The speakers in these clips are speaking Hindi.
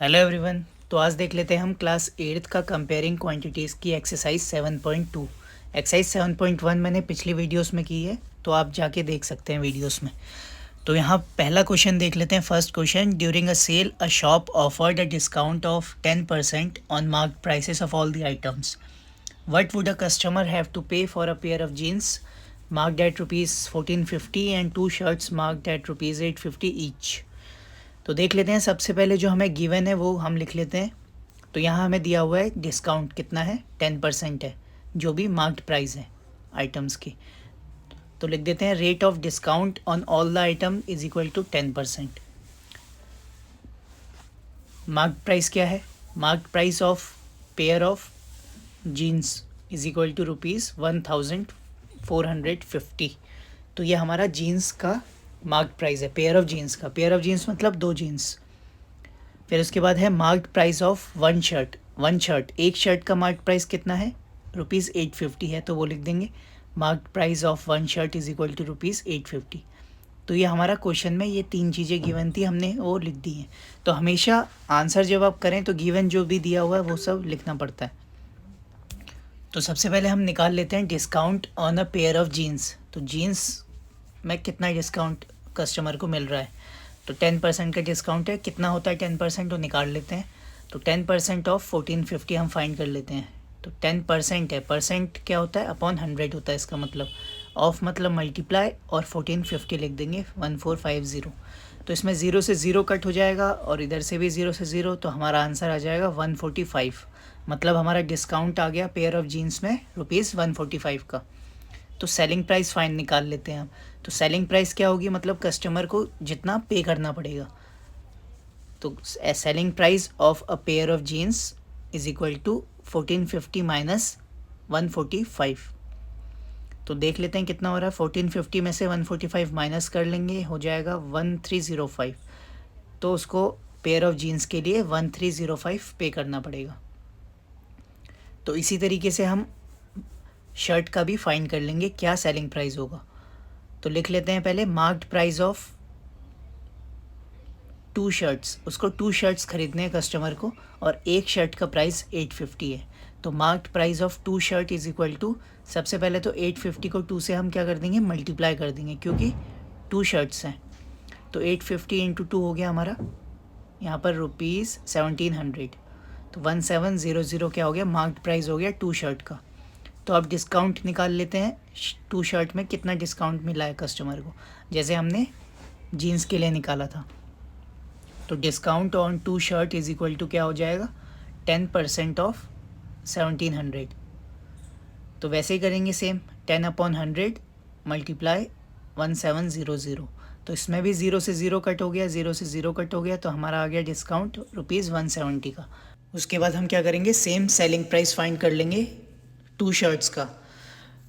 Hello everyone. तो आज देख लेते हैं हम क्लास 8th का कंपेयरिंग क्वांटिटीज़ की एक्सरसाइज 7.2। एक्सरसाइज 7.1 मैंने पिछली वीडियोस में की है, तो आप जाके देख सकते हैं वीडियोस में। तो यहाँ पहला क्वेश्चन देख लेते हैं। First question, during a sale a shop offered a discount of 10% on marked prices of all the items. What would a customer have to pay for a pair of jeans marked at ₹1450 and two shirts marked at ₹850 each. तो देख लेते हैं। सबसे पहले जो हमें गिवन है वो हम लिख लेते हैं। तो यहाँ हमें दिया हुआ है डिस्काउंट कितना है, 10% है, जो भी मार्क्ड प्राइस है आइटम्स की। तो लिख देते हैं rate of discount on all the item is equal to 10%। Marked price क्या है? Marked price of pair of jeans is equal to ₹1450। तो ये हमारा जीन्स का मार्क्ड प्राइस है, पेयर ऑफ जीन्स का। पेयर ऑफ जीन्स मतलब 2 जीन्स। फिर उसके बाद है marked price of one shirt. एक शर्ट का मार्क्ड प्राइस कितना है? ₹850 है, तो वो लिख देंगे marked price of one shirt is equal to ₹850। तो ये हमारा क्वेश्चन में ये 3 चीज़ें गिवन थी, हमने वो लिख दी हैं। तो हमेशा आंसर जब आप करें तो गिवन जो भी दिया हुआ है वो सब लिखना पड़ता है। तो सबसे पहले हम निकाल लेते हैं discount on a pair of jeans. तो जीन्स में कितना डिस्काउंट कस्टमर को मिल रहा है? तो 10% का डिस्काउंट है। कितना होता है 10%? तो निकाल लेते हैं। तो 10% ऑफ 1450 हम फाइंड कर लेते हैं। तो 10% है, परसेंट क्या होता है? अपॉन 100 होता है इसका मतलब। ऑफ मतलब मल्टीप्लाई, और 1450 लिख देंगे 1450। तो इसमें 0 से 0 कट हो जाएगा और इधर से भी 0 से 0, तो हमारा आंसर आ जाएगा 145। मतलब हमारा डिस्काउंट आ गया पेयर ऑफ जीन्स में ₹145 का। तो सेलिंग प्राइस फाइन निकाल लेते हैं हम। तो सेलिंग प्राइस क्या होगी? मतलब कस्टमर को जितना पे करना पड़ेगा। तो selling price of a pair of jeans is equal to 1450 minus 145। तो देख लेते हैं कितना हो रहा है। 1450 में से 145 माइनस कर लेंगे, हो जाएगा 1305। तो उसको पेयर ऑफ जीन्स के लिए 1305 पे करना पड़ेगा। तो इसी तरीके से हम शर्ट का भी फाइंड कर लेंगे क्या सेलिंग प्राइस होगा। तो लिख लेते हैं पहले मार्क्ड प्राइस ऑफ 2 शर्ट्स। उसको 2 शर्ट्स खरीदने हैं कस्टमर को, और एक शर्ट का प्राइस 850 है। तो marked price of 2 shirt is equal to, सबसे पहले तो 850 को 2 से हम क्या कर देंगे? मल्टीप्लाई कर देंगे, क्योंकि 2 शर्ट्स हैं। तो 850 इंटू 2 हो गया हमारा यहाँ पर ₹1700। तो 1700 क्या हो गया? मार्क्ड प्राइस हो गया 2 शर्ट का। तो अब डिस्काउंट निकाल लेते हैं। 2 शर्ट में कितना डिस्काउंट मिला है कस्टमर को, जैसे हमने जीन्स के लिए निकाला था। तो discount on 2 shirt is equal to क्या हो जाएगा? 10% ऑफ 1700। तो वैसे ही करेंगे सेम, 10/100 मल्टीप्लाई 1700। तो इसमें भी 0 से 0 कट हो गया, 0 से 0 कट हो गया, तो हमारा आ गया डिस्काउंट ₹170 का। उसके बाद हम क्या करेंगे? सेम सेलिंग प्राइस फाइंड कर लेंगे 2 शर्ट्स का।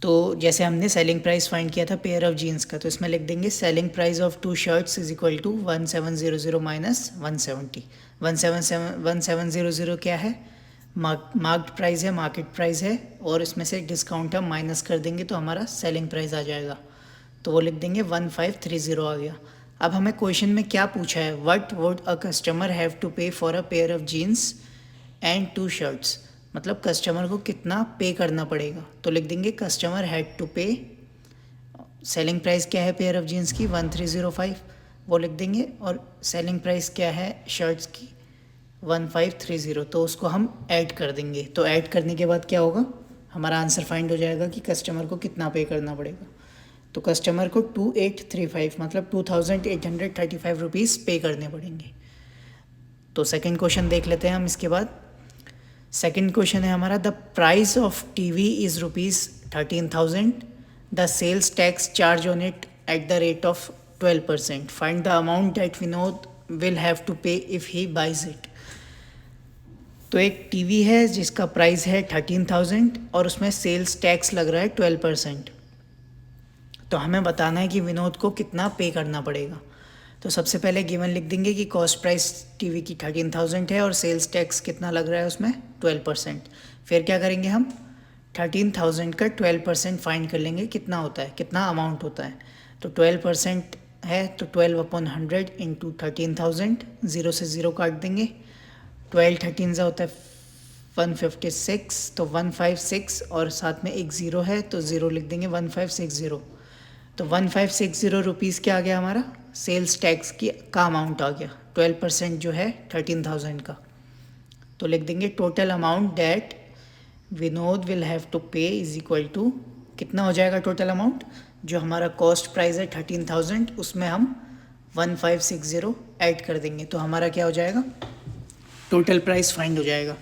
तो जैसे हमने सेलिंग प्राइस फाइंड किया था पेयर ऑफ जीन्स का, तो इसमें लिख देंगे selling price of 2 shirts is equal to 1700 minus 170। 1700 क्या है? मार्क्ड प्राइस है, मार्केट प्राइस है, और इसमें से डिस्काउंट हम माइनस कर देंगे तो हमारा सेलिंग प्राइस आ जाएगा। तो वो लिख देंगे 1530 आ गया। अब हमें क्वेश्चन में क्या पूछा है? What would a customer have to pay for a pair of jeans and 2 shirts. मतलब कस्टमर को कितना पे करना पड़ेगा। तो लिख देंगे customer had to pay, selling price क्या है पेयर ऑफ जीन्स की? 1305, वो लिख देंगे। और सेलिंग प्राइस क्या है शर्ट्स की? 1530। तो उसको हम ऐड कर देंगे। तो ऐड करने के बाद क्या होगा? हमारा आंसर फाइंड हो जाएगा कि कस्टमर को कितना पे करना पड़ेगा। तो कस्टमर को 2835 मतलब ₹2835 पे करने पड़ेंगे। तो सेकंड क्वेश्चन देख लेते हैं हम इसके बाद। सेकंड क्वेश्चन है हमारा, the price of TV is ₹13,000, the sales tax charge on it at the rate of 12%, find the amount that Vinod will have to pay if he buys it. तो एक टीवी है जिसका प्राइस है 13,000 और उसमें सेल्स टैक्स लग रहा है 12%। तो हमें बताना है कि विनोद को कितना पे करना पड़ेगा। तो सबसे पहले गिवन लिख देंगे कि कॉस्ट प्राइस टीवी की 13,000 है और सेल्स टैक्स कितना लग रहा है उसमें? 12%। फिर क्या करेंगे हम? 13,000 का 12% फाइंड कर लेंगे कितना होता है, कितना अमाउंट होता है। तो 12% है तो 12/100 इंटू 13,000, 0 से 0 काट देंगे, 12 13 से होता है 156, तो 156 और साथ में एक ज़ीरो है तो ज़ीरो लिख देंगे 1560। तो 1560 रुपीज़ क्या आ गया हमारा, सेल्स टैक्स की का अमाउंट आ गया। 12% जो है 13,000 का, तो लिख देंगे total amount that Vinod will have to pay is equal to, कितना हो जाएगा टोटल अमाउंट, जो हमारा कॉस्ट प्राइस है 13,000 उसमें हम 1560 ऐड कर देंगे, तो हमारा क्या हो जाएगा, टोटल प्राइस फाइंड हो जाएगा।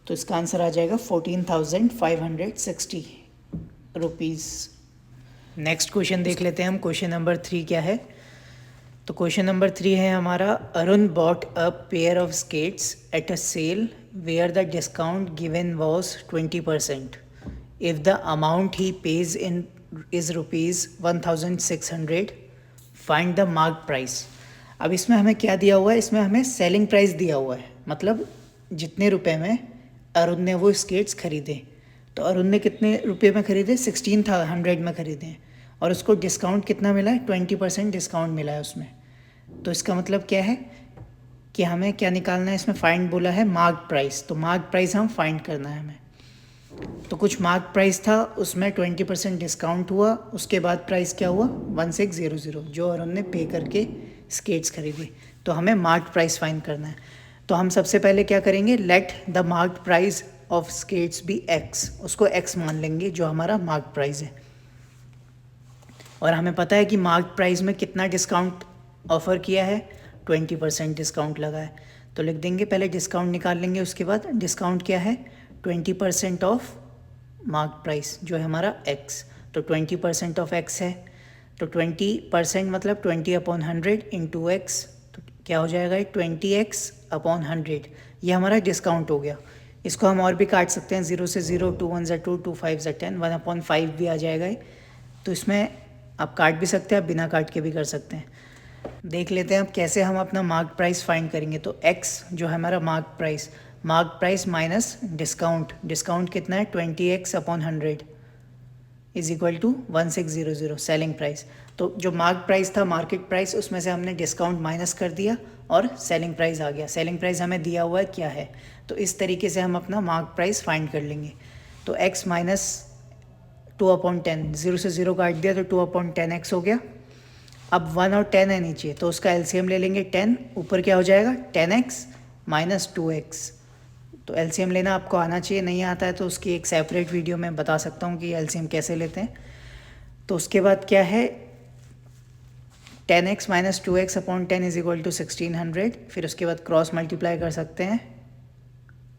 तो इसका आंसर आ जाएगा 14,560 रुपीज़। नेक्स्ट क्वेश्चन देख लेते हैं हम, क्वेश्चन नंबर 3 क्या है। तो क्वेश्चन नंबर 3 है हमारा, Arun bought a pair of skates at a sale where the discount given was 20%। If the amount he pays in is rupees 1,600, find the mark price. अब इसमें हमें क्या दिया हुआ है, इसमें हमें सेलिंग प्राइस दिया हुआ है, मतलब जितने रुपए में अरुण ने वो स्केट्स खरीदे। तो अरुण ने कितने रुपए में खरीदे, 1600 में खरीदे, और उसको डिस्काउंट कितना मिला है, 20% डिस्काउंट मिला है उसमें। तो इसका मतलब क्या है कि हमें क्या निकालना है, इसमें फाइंड बोला है मार्क प्राइस, तो मार्क प्राइस हम फाइंड करना है हमें। तो कुछ मार्क प्राइस था, उसमें 20% डिस्काउंट हुआ, उसके बाद प्राइस क्या हुआ 1600, जो अरुण ने पे करके स्केट्स खरीदी। तो हमें मार्क प्राइस फाइंड करना है। तो हम सबसे पहले क्या करेंगे, let the mark price of skates be x, उसको एक्स मान लेंगे जो हमारा मार्क प्राइस है। और हमें पता है कि मार्क प्राइस में कितना डिस्काउंट ऑफ़र किया है, 20% डिस्काउंट लगा है। तो लिख देंगे, पहले डिस्काउंट निकाल लेंगे, उसके बाद डिस्काउंट क्या है 20% ऑफ मार्क प्राइस जो है हमारा एक्स। तो 20% ऑफ एक्स है, तो 20% मतलब 20/100 इंटू एक्स, तो क्या हो जाएगा 20x/100, ये हमारा डिस्काउंट हो गया। इसको हम और भी काट सकते हैं, 0 से 0, 2 1 ज़ा 2, 2 5 ज़ा 10, 1/5 भी आ जाएगा। तो इसमें आप काट भी सकते हैं, आप बिना काट के भी कर सकते हैं। देख लेते हैं अब कैसे हम अपना मार्क प्राइस फाइंड करेंगे। तो x जो है हमारा mark price minus discount, discount कितना है 20x/100 is equal to 1600 selling price. तो जो मार्क प्राइस था, मार्केट प्राइस, उसमें से हमने डिस्काउंट माइनस कर दिया और सेलिंग प्राइस आ गया। सेलिंग प्राइस हमें दिया हुआ है क्या है, तो इस तरीके से हम अपना मार्क प्राइस फाइंड कर लेंगे। तो x माइनस 2/10, 0 से 0 काट दिया तो 2/10x हो गया। अब 1 और 10 है नीचे, तो उसका एलसीएम ले लेंगे 10, ऊपर क्या हो जाएगा 10x माइनस 2x। तो एलसीएम लेना आपको आना चाहिए, नहीं आता है तो उसकी एक सेपरेट वीडियो में बता सकता हूँ कि एलसीएम कैसे लेते हैं। तो उसके बाद क्या है 10x minus 2x/10 is equal to 1600, फिर उसके बाद क्रॉस मल्टीप्लाई कर सकते हैं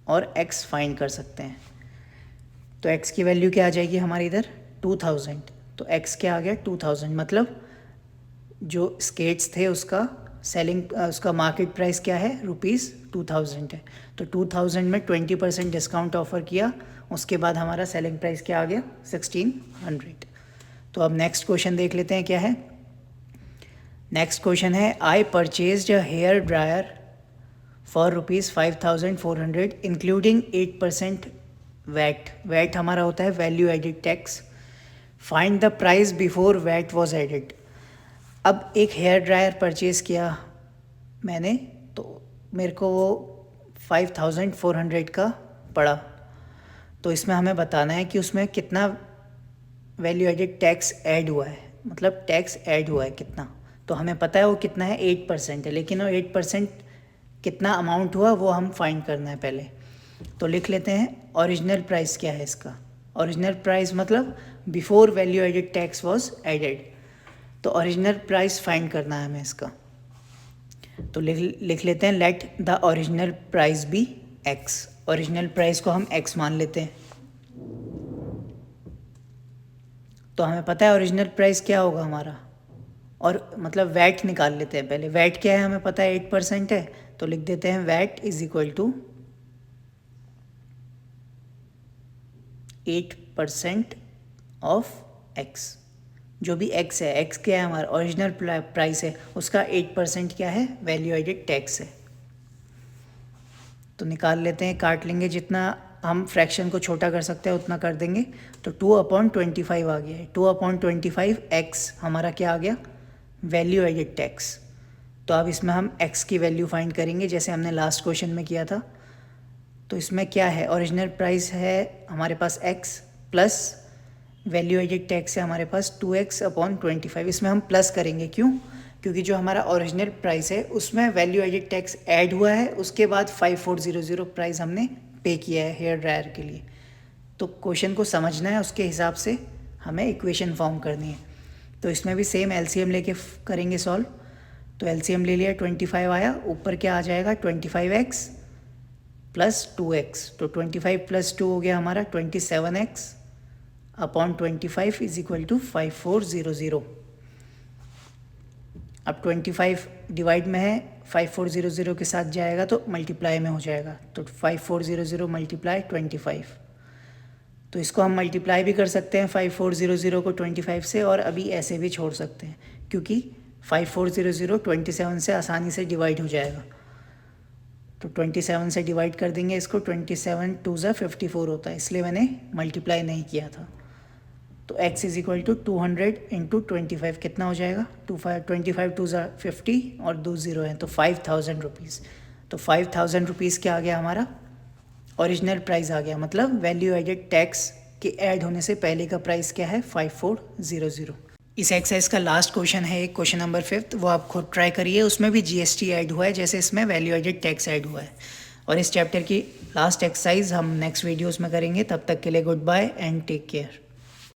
और x फाइंड कर सकते हैं। तो x की वैल्यू क्या आ जाएगी हमारी इधर 2000, तो x क्या आ गया 2000, मतलब जो स्केट्स थे उसका सेलिंग उसका मार्केट प्राइस क्या है ₹2000 है। तो 2000 में 20% डिस्काउंट ऑफर किया, उसके बाद हमारा सेलिंग प्राइस क्या आ गया 1600। तो अब नेक्स्ट क्वेश्चन देख लेते हैं क्या है। नेक्स्ट क्वेश्चन है, I purchased a hair dryer for ₹5400 including 8% VAT. VAT हमारा होता है value added tax. Find the price before VAT was added. अब एक हेयर ड्रायर परचेज़ किया मैंने, तो मेरे को वो 5400 का पड़ा। तो इसमें हमें बताना है कि उसमें कितना वैल्यू एडिड टैक्स ऐड हुआ है, मतलब टैक्स ऐड हुआ है कितना। तो हमें पता है वो कितना है 8% है, लेकिन वो 8% कितना अमाउंट हुआ वो हम फाइंड करना है पहले। तो लिख लेते हैं ओरिजिनल प्राइस क्या है इसका। ओरिजिनल प्राइस मतलब before value added tax was added. तो ओरिजिनल प्राइस फाइंड करना है हमें इसका। तो लिख लेते हैं let the original price be x. Original price को हम एक्स मान लेते हैं। तो हमें पता है ओरिजिनल प्राइस क्या होगा हमारा, और मतलब वैट निकाल लेते हैं पहले। वैट क्या है हमें पता है 8% है, तो लिख देते हैं VAT is equal to 8% of x. जो भी एक्स है, एक्स क्या है हमारा ओरिजिनल प्राइस है, उसका 8% क्या है वैल्यू एडिड टैक्स है। तो निकाल लेते हैं, काट लेंगे, जितना हम फ्रैक्शन को छोटा कर सकते हैं उतना कर देंगे। तो 2/25 आ गया है। 2/25 एक्स हमारा क्या आ गया वैल्यू एडिड टैक्स। तो अब इसमें हम x की वैल्यू फाइंड करेंगे जैसे हमने लास्ट क्वेश्चन में किया था। तो इसमें क्या है, ओरिजिनल प्राइस है हमारे पास x plus value added tax है हमारे पास 2x/25। इसमें हम प्लस करेंगे, क्यों? क्योंकि जो हमारा ओरिजिनल प्राइस है उसमें वैल्यू एडेड टैक्स ऐड हुआ है, उसके बाद 5400 प्राइस हमने पे किया है हेयर ड्रायर के लिए। तो क्वेश्चन को समझना है, उसके हिसाब से हमें इक्वेशन फॉर्म करनी है। तो इसमें भी सेम एलसीएम लेके करेंगे सॉल्व। तो एलसीएम ले लिया, 25 आया, ऊपर क्या आ जाएगा 25x प्लस 2x। तो 25 प्लस 2 हो गया हमारा 27x/25 इज इक्वल टू 5400। अब 25 डिवाइड में है, 5400 के साथ जाएगा तो मल्टीप्लाई में हो जाएगा। तो 5400 मल्टीप्लाई 25। तो इसको हम मल्टीप्लाई भी कर सकते हैं 5400 को 25 से, और अभी ऐसे भी छोड़ सकते हैं क्योंकि 5400 27 से आसानी से डिवाइड हो जाएगा। तो 27 से डिवाइड कर देंगे इसको, 27 2 ज़ा 54 होता है, इसलिए मैंने मल्टीप्लाई नहीं किया था। तो x is equal to 200 into 25 कितना हो जाएगा, 25 2 ज़ा 50 और 2 0 हैं तो 5000 रुपीज़। तो 5000 रुपीज़ क्या आ गया हमारा, ओरिजिनल प्राइस आ गया, मतलब वैल्यू एडेड टैक्स के ऐड होने से पहले का प्राइस क्या है 5400। इस एक्सरसाइज का लास्ट क्वेश्चन है एक, क्वेश्चन नंबर 5, वो आप खुद ट्राई करिए, उसमें भी जीएसटी ऐड हुआ है जैसे इसमें वैल्यू एडेड टैक्स ऐड हुआ है। और इस चैप्टर की लास्ट एक्सरसाइज हम नेक्स्ट वीडियोस में करेंगे, तब तक के लिए good bye and take care.